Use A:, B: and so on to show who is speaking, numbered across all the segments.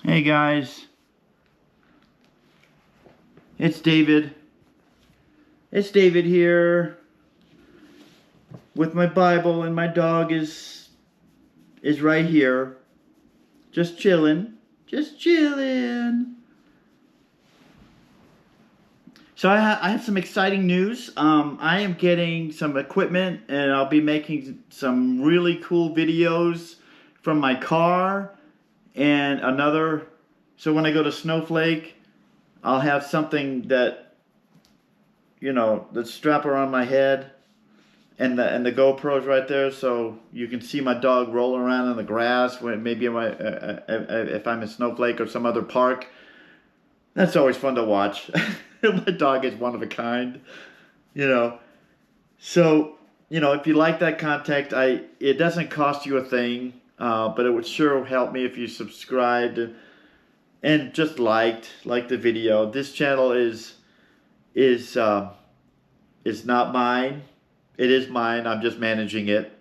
A: Hey guys, it's David. It's David here with my Bible, and my dog is right here, just chilling, just chilling. So I have some exciting news. I am getting some equipment, and I'll be making some really cool videos from my car and another. So when I go to Snowflake, I'll have something that the strap around my head, and the GoPro's right there, so you can see my dog rolling around in the grass when maybe if I'm in Snowflake or some other park. That's always fun to watch. My dog is one of a kind, you know. So if you like that content, it doesn't cost you a thing, but it would sure help me if you subscribed and just liked the video. This channel is not mine. It is mine. I'm just managing it.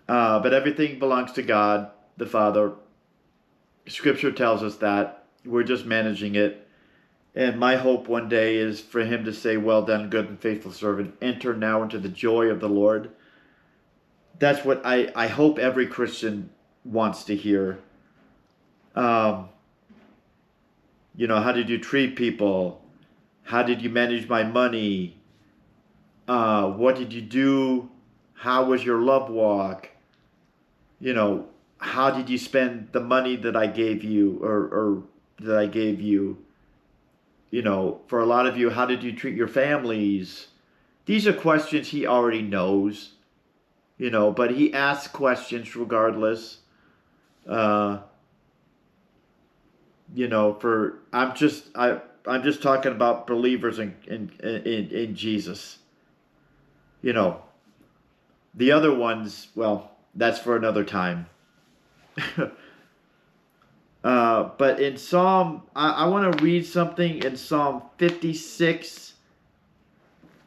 A: But everything belongs to God, the Father. Scripture tells us that. We're just managing it. And my hope one day is for him to say, "Well done, good and faithful servant. Enter now into the joy of the Lord." That's what I hope every Christian wants to hear. How did you treat people? How did you manage my money? What did you do? How was your love walk? How did you spend the money that I gave you or that I gave you? For a lot of you, how did you treat your families? These are questions he already knows, but he asks questions regardless. I'm just talking about believers in Jesus. The other ones, well, that's for another time. But in Psalm, I want to read something in Psalm 56.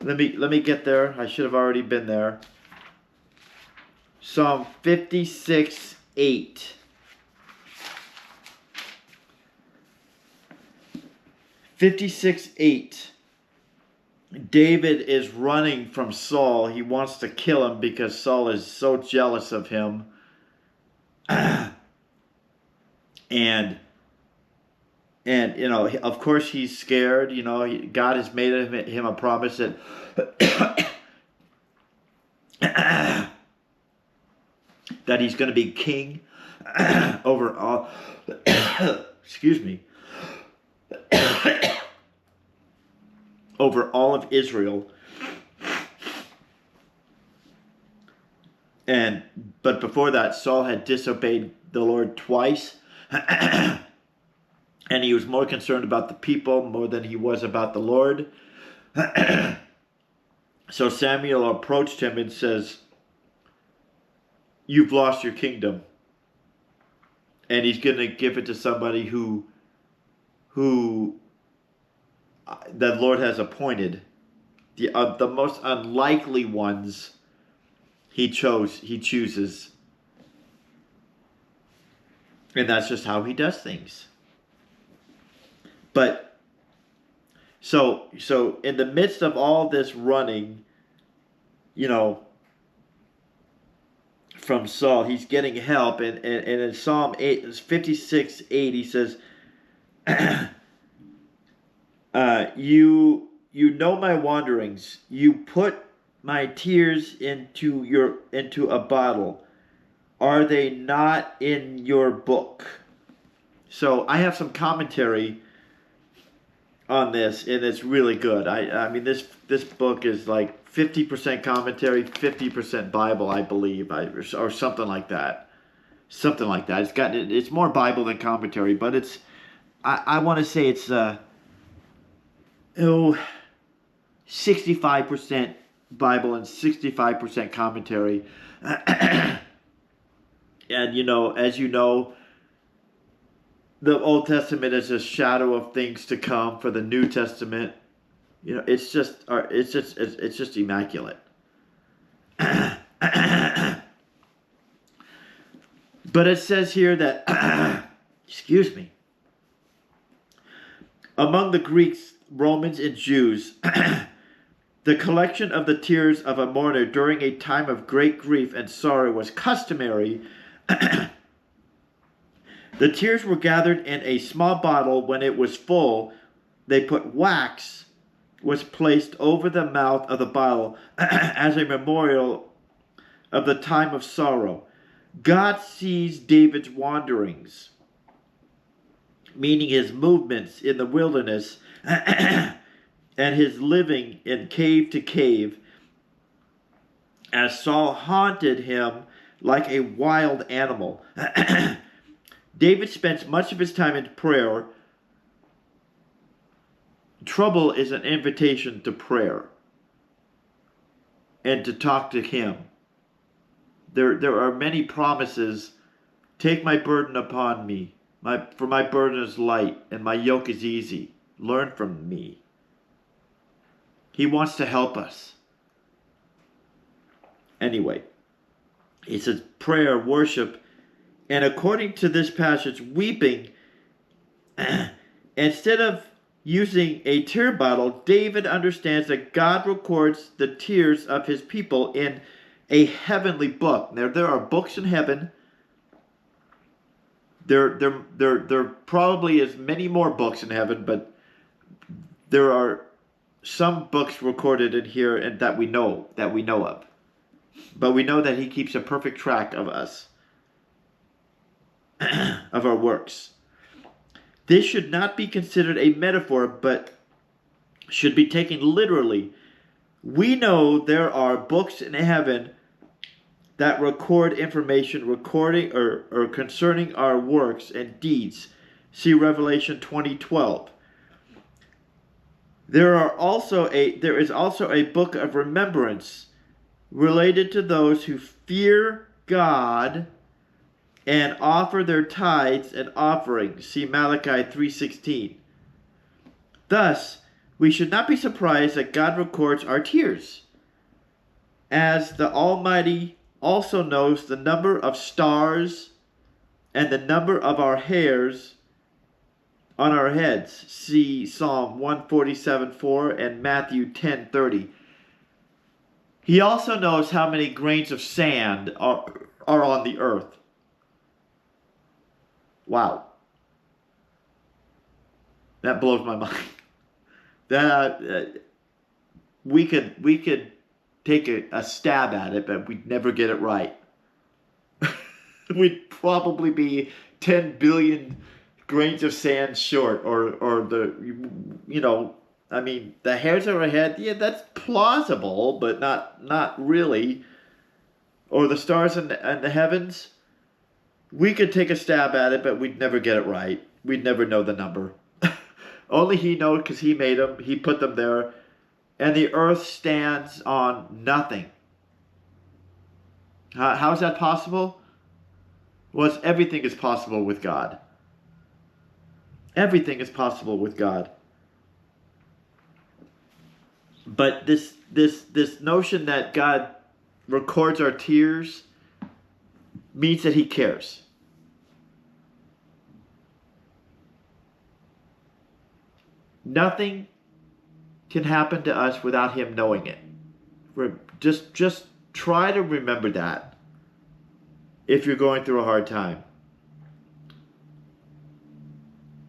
A: Let me get there. I should have already been there. Psalm 56:8. 56:8. David is running from Saul. He wants to kill him because Saul is so jealous of him. And of course he's scared. God has made him a promise that that he's going to be king over all. Excuse me. Over all of Israel. But before that, Saul had disobeyed the Lord twice. And he was more concerned about the people more than he was about the Lord. So Samuel approached him and says, "You've lost your kingdom." And he's going to give it to somebody who the Lord has appointed. The most unlikely ones he chooses. And that's just how he does things. But so in the midst of all this running, from Saul, he's getting help, and in Psalm 56:8, he says, you know my wanderings. You put my tears into a bottle. Are they not in your book? So I have some commentary on this, and it's really good. I mean this book is like 50% commentary, 50% Bible, I believe, or something like that. Something like that. It's more Bible than commentary, but I want to say it's 65% Bible and 65% commentary. And as you know, the Old Testament is a shadow of things to come for the New Testament. It's just immaculate. But it says here that Excuse me. Among the Greeks, Romans, and Jews, the collection of the tears of a mourner during a time of great grief and sorrow was customary. The tears were gathered in a small bottle. When it was full, they put wax was placed over the mouth of the bottle as a memorial of the time of sorrow. God sees David's wanderings, meaning his movements in the wilderness and his living in cave to cave, as Saul haunted him like a wild animal. David spends much of his time in prayer. Trouble is an invitation to prayer and to talk to him. There are many promises. Take my burden upon me. For my burden is light and my yoke is easy. Learn from me. He wants to help us. Anyway, he says prayer, worship, and according to this passage, weeping. Instead of using a tear bottle, David understands that God records the tears of his people in a heavenly book. There are books in heaven. There probably is many more books in heaven, but there are some books recorded in here and that we know of. But we know that he keeps a perfect track of us, of our works. This should not be considered a metaphor, but should be taken literally. We know there are books in heaven that record information recording or concerning our works and deeds. See Revelation 20:12. There is also a book of remembrance related to those who fear God and offer their tithes and offerings. See Malachi 3:16. Thus, we should not be surprised that God records our tears, as the Almighty also knows the number of stars and the number of our hairs on our heads. See Psalm 147:4 and Matthew 10:30. He also knows how many grains of sand are on the earth. Wow. That blows my mind. That we could take a stab at it, but we'd never get it right. We'd probably be 10 billion grains of sand short, or the hairs on our head, yeah, that's plausible, but not really. Or the stars in the heavens, we could take a stab at it, but we'd never get it right. We'd never know the number. Only he knows, because he made them, he put them there, and the earth stands on nothing. How is that possible? Well, everything is possible with God. Everything is possible with God. But this notion that God records our tears means that he cares. Nothing can happen to us without him knowing it. Just try to remember that if you're going through a hard time.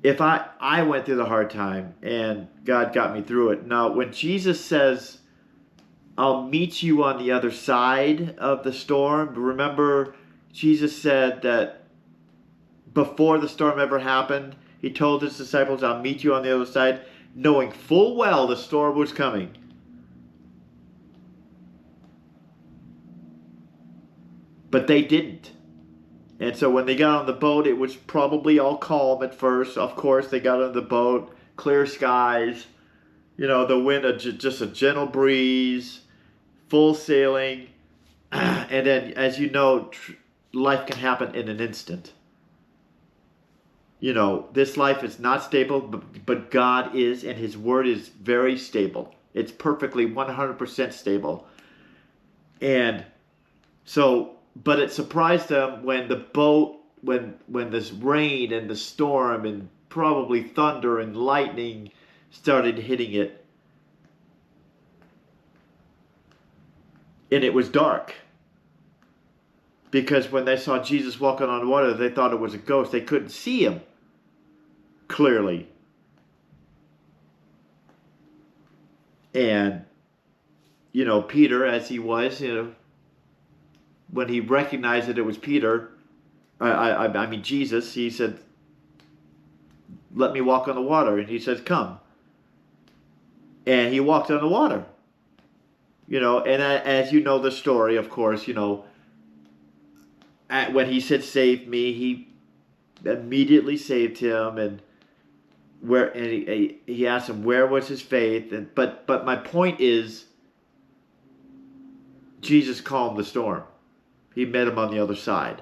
A: If I went through the hard time and God got me through it. Now, when Jesus says, I'll meet you on the other side of the storm, remember Jesus said that before the storm ever happened, he told his disciples, I'll meet you on the other side, knowing full well the storm was coming. But they didn't. And so when they got on the boat, it was probably all calm at first. Of course, they got on the boat, clear skies, the wind, just a gentle breeze, full sailing. And then, as you know, life can happen in an instant. This life is not stable, but God is, and his word is very stable. It's perfectly 100% stable. And so, but it surprised them when the boat when this rain and the storm and probably thunder and lightning started hitting it, and it was dark. Because when they saw Jesus walking on water, they thought it was a ghost. They couldn't see him clearly. And, Peter, as he was, when he recognized that it was Peter, I mean Jesus, he said, "Let me walk on the water." And he says, "Come." And he walked on the water. And as you know the story, of course, when he said, "Save me," he immediately saved him. And he asked him where was his faith. But my point is, Jesus calmed the storm. He met him on the other side.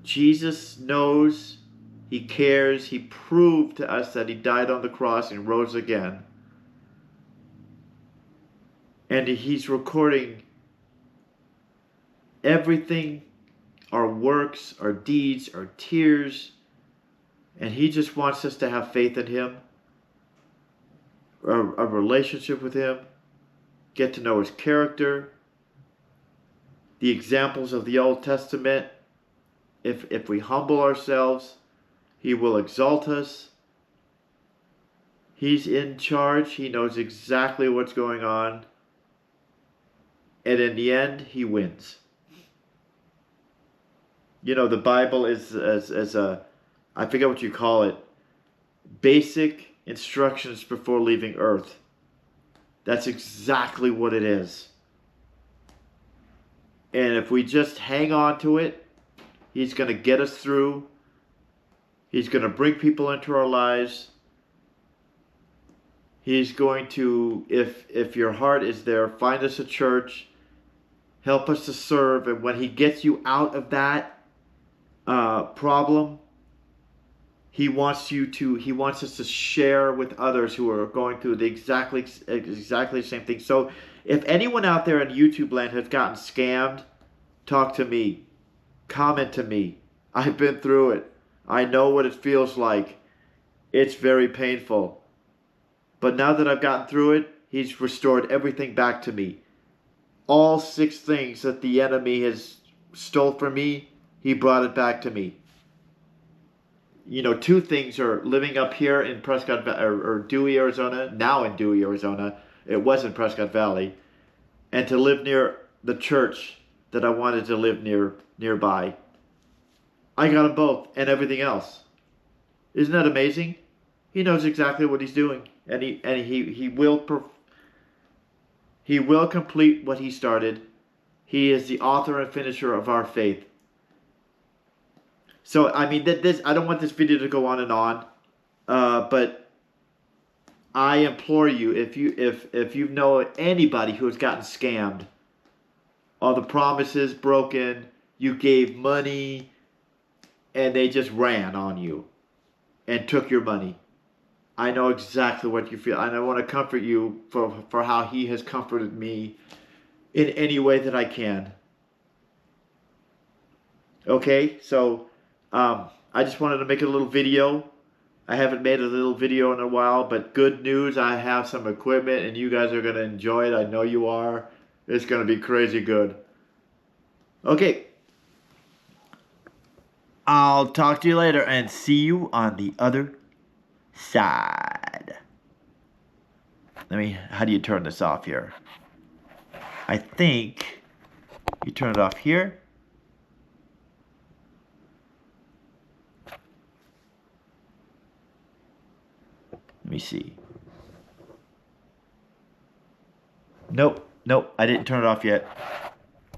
A: Jesus knows, he cares, he proved to us that he died on the cross and rose again. And he's recording everything, our works, our deeds, our tears. And he just wants us to have faith in him, a relationship with him, get to know his character, the examples of the Old Testament. If we humble ourselves, he will exalt us. He's in charge. He knows exactly what's going on. And in the end, he wins. The Bible is as a, I forget what you call it, basic instructions before leaving earth. That's exactly what it is. And if we just hang on to it, he's going to get us through. He's going to bring people into our lives. He's going to, if your heart is there, find us a church. Help us to serve. And when he gets you out of that problem, he wants us to share with others who are going through the exactly the same thing. So if anyone out there in YouTube land has gotten scammed, talk to me. Comment to me. I've been through it. I know what it feels like. It's very painful. But now that I've gotten through it, he's restored everything back to me. All 6 things that the enemy has stole from me, he brought it back to me. 2 things are living up here in Prescott or Dewey, Arizona, now in Dewey, Arizona. It was in Prescott Valley. And to live near the church that I wanted to live nearby. I got them both and everything else. Isn't that amazing? He knows exactly what he's doing, and he will complete what he started. He is the author and finisher of our faith. So I mean I don't want this video to go on and on, but I implore you, if you know anybody who has gotten scammed, all the promises broken, you gave money, and they just ran on you and took your money. I know exactly what you feel, and I want to comfort you for how he has comforted me in any way that I can. Okay, so I just wanted to make a little video. I haven't made a little video in a while, but good news, I have some equipment, and you guys are going to enjoy it. I know you are. It's going to be crazy good. Okay. I'll talk to you later and see you on the other side. How do you turn this off here? I think you turn it off here. Let me see. Nope, I didn't turn it off yet.